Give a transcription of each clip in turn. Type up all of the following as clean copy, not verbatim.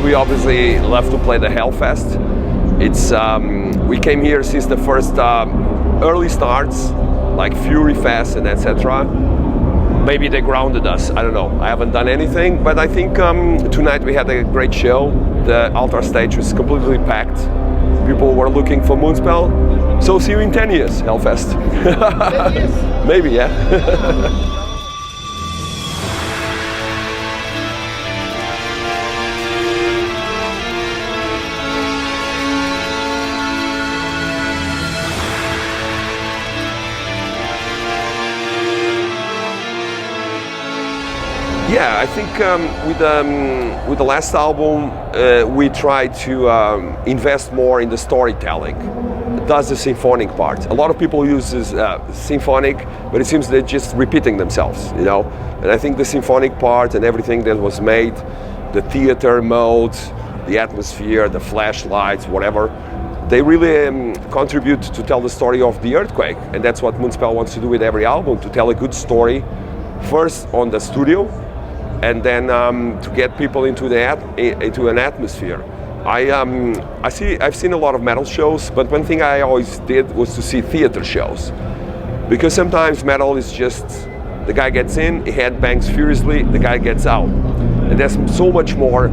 we obviously love to play the Hellfest. It's we came here since the first early starts, like Fury Fest and etc. Maybe they grounded us, I don't know. I haven't done anything, but I think tonight we had a great show. The altar stage was completely packed. People were looking for Moonspell. So see you in 10 years, Hellfest. 10 years? Maybe, yeah. Yeah, I think with the last album, we tried to invest more in the storytelling. That's the symphonic part. A lot of people use this symphonic, but it seems they're just repeating themselves, you know. And I think the symphonic part and everything that was made, the theater mode, the atmosphere, the flashlights, whatever, they really contribute to tell the story of the earthquake. And that's what Moonspell wants to do with every album, to tell a good story, first on the studio, and then to get people into an atmosphere. I've seen a lot of metal shows, but one thing I always did was to see theater shows, because sometimes metal is just the guy gets in, he headbangs furiously, the guy gets out, and there's so much more.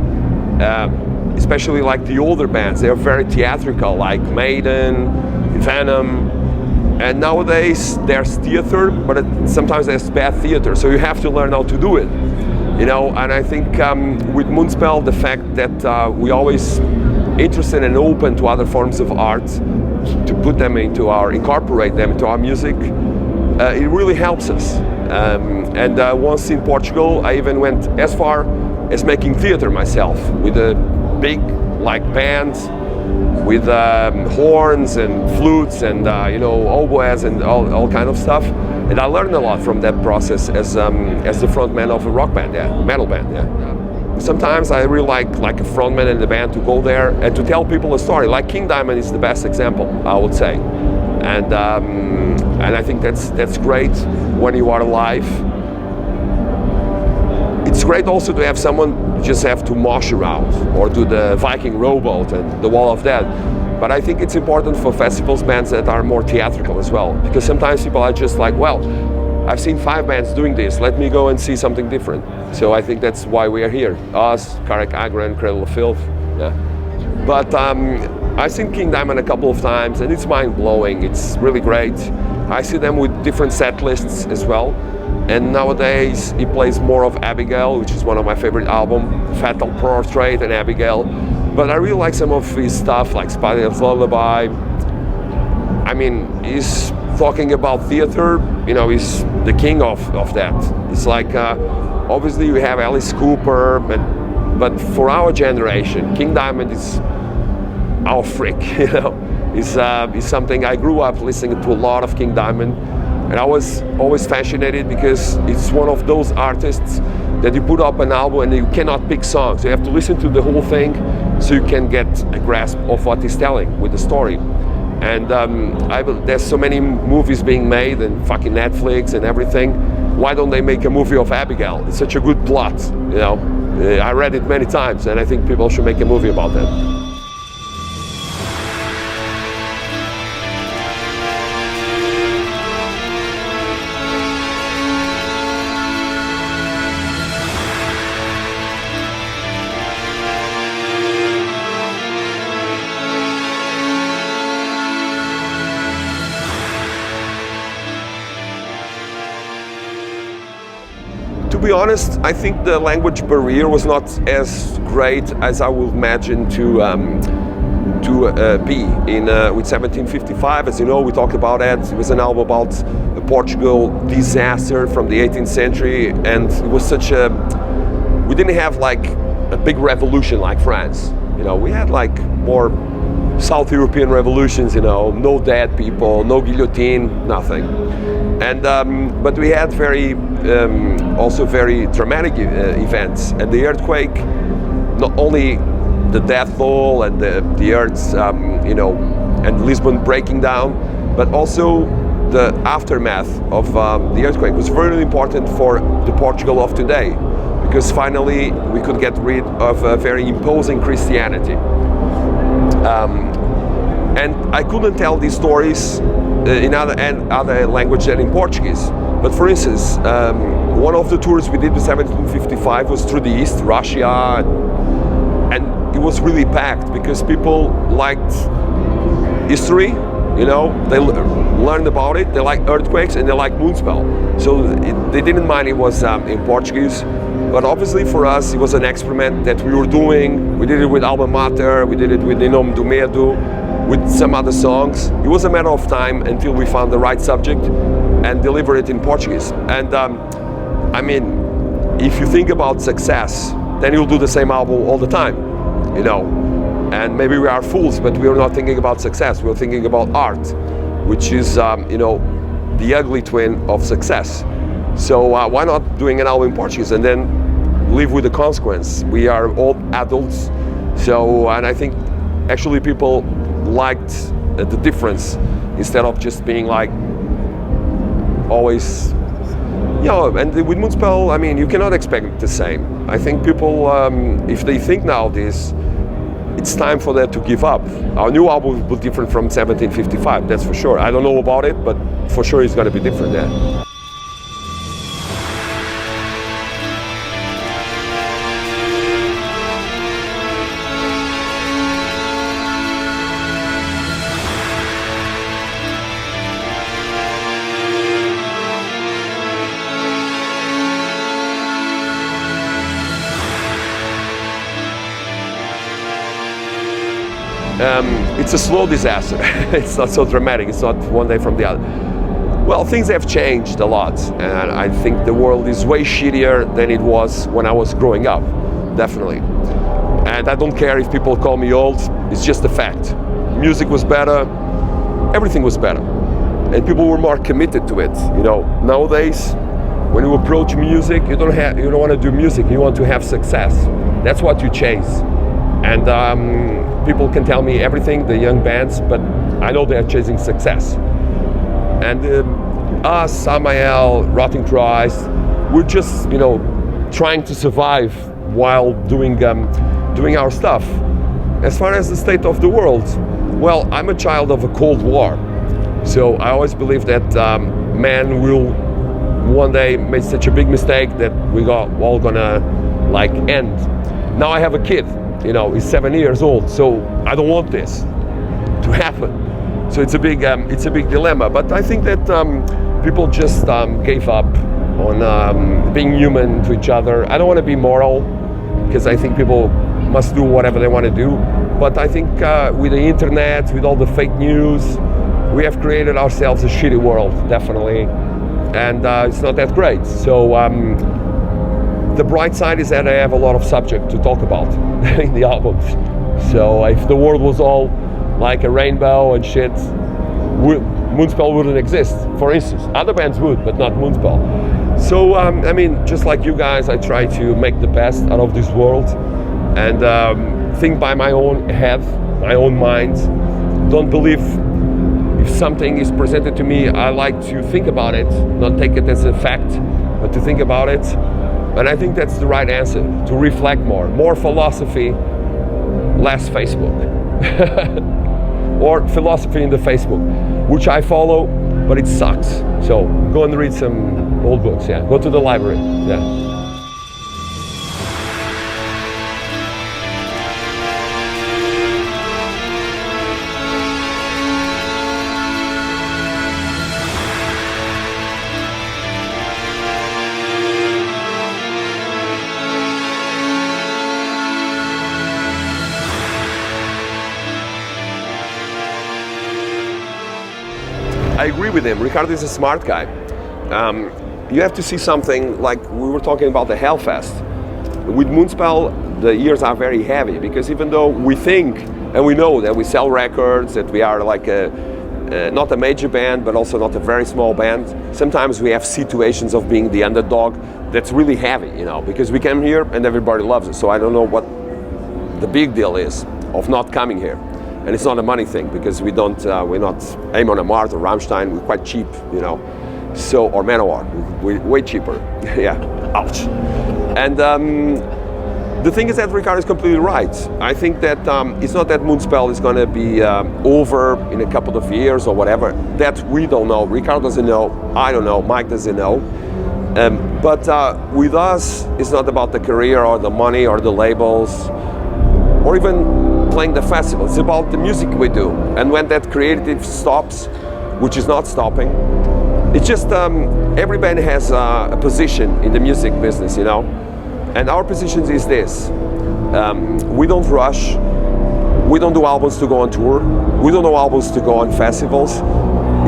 Especially like the older bands, they're very theatrical, like Maiden, Venom. And nowadays there's theater, but sometimes there's bad theater, so you have to learn how to do it. You know, and I think with Moonspell, the fact that we always interested and open to other forms of art, to put them into incorporate them into our music, it really helps us. And once in Portugal, I even went as far as making theater myself with a big like band with horns and flutes and you know, oboes and all kind of stuff. And I learned a lot from that process as the frontman of a rock band, yeah, metal band, yeah. Sometimes I really like a frontman in the band to go there and to tell people a story. Like King Diamond is the best example, I would say. And I think that's great when you are live. It's great also to have someone just have to mosh around or do the Viking rowboat and the Wall of Death. But I think it's important for festivals bands that are more theatrical as well, because sometimes people are just like, well, I've seen 5 bands doing this, let me go and see something different. So I think that's why we are here. Us, Carrick Agran, Cradle of Filth, yeah. But I've seen King Diamond a couple of times and it's mind-blowing, it's really great. I see them with different set lists as well. And nowadays he plays more of Abigail, which is one of my favorite albums, Fatal Portrait and Abigail. But I really like some of his stuff, like Spider's Lullaby. I mean, he's talking about theater, you know, he's the king of that. It's like, obviously we have Alice Cooper, but for our generation, King Diamond is our freak, you know. He's something, I grew up listening to a lot of King Diamond, and I was always fascinated because it's one of those artists that you put up an album and you cannot pick songs. You have to listen to the whole thing so you can get a grasp of what he's telling with the story. And there's so many movies being made and fucking Netflix and everything. Why don't they make a movie of Abigail? It's such a good plot, you know. I read it many times and I think people should make a movie about that. To be honest, I think the language barrier was not as great as I would imagine to be in with 1755. As you know, we talked about that. It was an album about a Portugal disaster from the 18th century, and it was such a. We didn't have like a big revolution like France. You know, we had like more South European revolutions. You know, no dead people, no guillotine, nothing. And but we had also very dramatic events, and the earthquake, not only the death toll and the earth's, you know, and Lisbon breaking down, but also the aftermath of the earthquake was very important for the Portugal of today, because finally we could get rid of a very imposing Christianity. And I couldn't tell these stories in other language than in Portuguese. But for instance, one of the tours we did in 1755 was through the East, Russia, and it was really packed because people liked history, you know, they learned about it, they liked earthquakes, and they liked Moonspell. So they didn't mind it was in Portuguese. But obviously for us, it was an experiment that we were doing. We did it with Alma Mater, we did it with Em Nome do Medo, with some other songs. It was a matter of time until we found the right subject and deliver it in Portuguese. And I mean, if you think about success, then you'll do the same album all the time, you know. And maybe we are fools, but we are not thinking about success. We're thinking about art, which is, you know, the ugly twin of success. So why not doing an album in Portuguese and then live with the consequence? We are all adults. So, and I think actually people liked the difference instead of just being like always, you know. And with Moonspell, I mean, you cannot expect the same. I think people, if they think now this, it's time for them to give up. Our new album will be different from 1755, that's for sure. I don't know about it, but for sure it's going to be different, yeah. It's a slow disaster. It's not so dramatic. It's not one day from the other. Well, things have changed a lot, and I think the world is way shittier than it was when I was growing up, definitely. And I don't care if people call me old, it's just a fact. Music was better, everything was better, and people were more committed to it. You know, nowadays, when you approach music, you don't want to do music, you want to have success. That's what you chase. And people can tell me everything, the young bands, but I know they're chasing success. And us, Samael, Rotting Christ, we're just, you know, trying to survive while doing our stuff. As far as the state of the world, well, I'm a child of a Cold War. So I always believe that man will one day make such a big mistake that we're all gonna like end. Now I have a kid. You know, he's 7 years old, so I don't want this to happen. So it's a big dilemma. But I think that people just gave up on being human to each other. I don't want to be moral, because I think people must do whatever they want to do. But I think with the internet, with all the fake news, we have created ourselves a shitty world, definitely, and it's not that great. So. The bright side is that I have a lot of subject to talk about in the albums. So if the world was all like a rainbow and shit, Moonspell wouldn't exist, for instance. Other bands would, but not Moonspell. So, I mean, just like you guys, I try to make the best out of this world and think by my own head, my own mind. Don't believe if something is presented to me, I like to think about it, not take it as a fact, but to think about it. And I think that's the right answer, to reflect more. More philosophy, less Facebook. Or philosophy in the Facebook, which I follow, but it sucks. So go and read some old books, yeah. Go to the library, yeah. I agree with him. Ricardo is a smart guy. You have to see something like we were talking about the Hellfest. With Moonspell, the years are very heavy because even though we think and we know that we sell records, that we are like not a major band, but also not a very small band, sometimes we have situations of being the underdog that's really heavy, you know, because we came here and everybody loves it. So I don't know what the big deal is of not coming here. And it's not a money thing because we're not Aim on a Mart or Rammstein. We're quite cheap, you know. So, or Manowar, we're way cheaper. Yeah, ouch. And the thing is that Ricardo is completely right. I think that it's not that MOONSPELL is going to be over in a couple of years or whatever. That we don't know. Ricardo doesn't know. I don't know. Mike doesn't know. But with us, it's not about the career or the money or the labels or even playing the festival. It's about the music we do. And when that creative stops, which is not stopping, it's just every band has a position in the music business, you know. And our position is this: we don't rush. We don't do albums to go on tour. We don't do albums to go on festivals.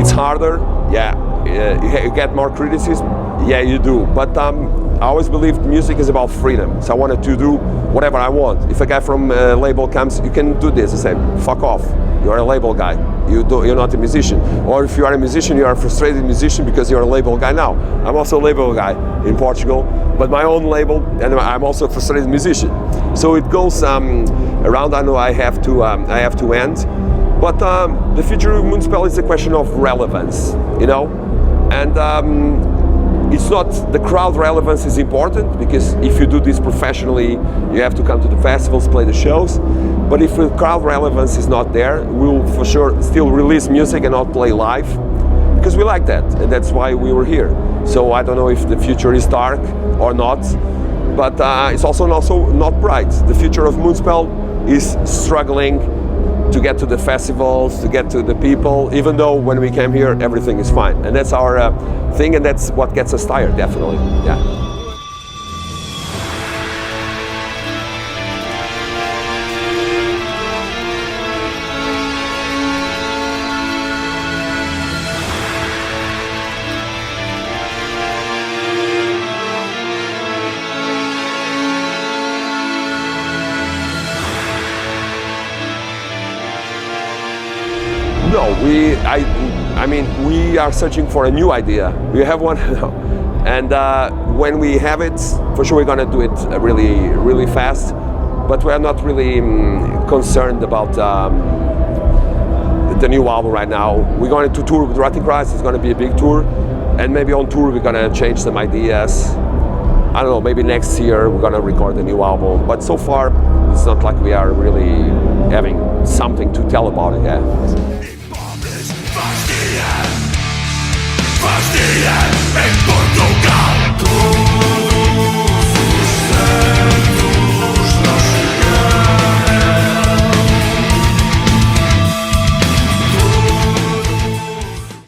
It's harder, yeah. You get more criticism, yeah, you do. But I always believed music is about freedom. So I wanted to do whatever I want. If a guy from a label comes, you can do this. I say, fuck off. You're a label guy. You're not a musician. Or if you are a musician, you are a frustrated musician because you're a label guy now. I'm also a label guy in Portugal, but my own label, and I'm also a frustrated musician. So it goes around. I know I have to end, but the future of MOONSPELL is a question of relevance, you know, and it's not the crowd relevance is important, because if you do this professionally, you have to come to the festivals, play the shows. But if the crowd relevance is not there, we'll for sure still release music and not play live, because we like that, and that's why we were here. So I don't know if the future is dark or not, but it's also not bright. The future of MOONSPELL is struggling to get to the festivals, to get to the people, even though when we came here, everything is fine. And that's our thing, and that's what gets us tired, definitely, yeah. No, I mean, we are searching for a new idea. We have one now, and when we have it, for sure we're gonna do it really, really fast. But we are not really concerned about the new album right now. We're going to tour with Rotting Christ. It's going to be a big tour, and maybe on tour we're gonna change some ideas. I don't know. Maybe next year we're gonna record a new album. But so far, it's not like we are really having something to tell about it. Yeah.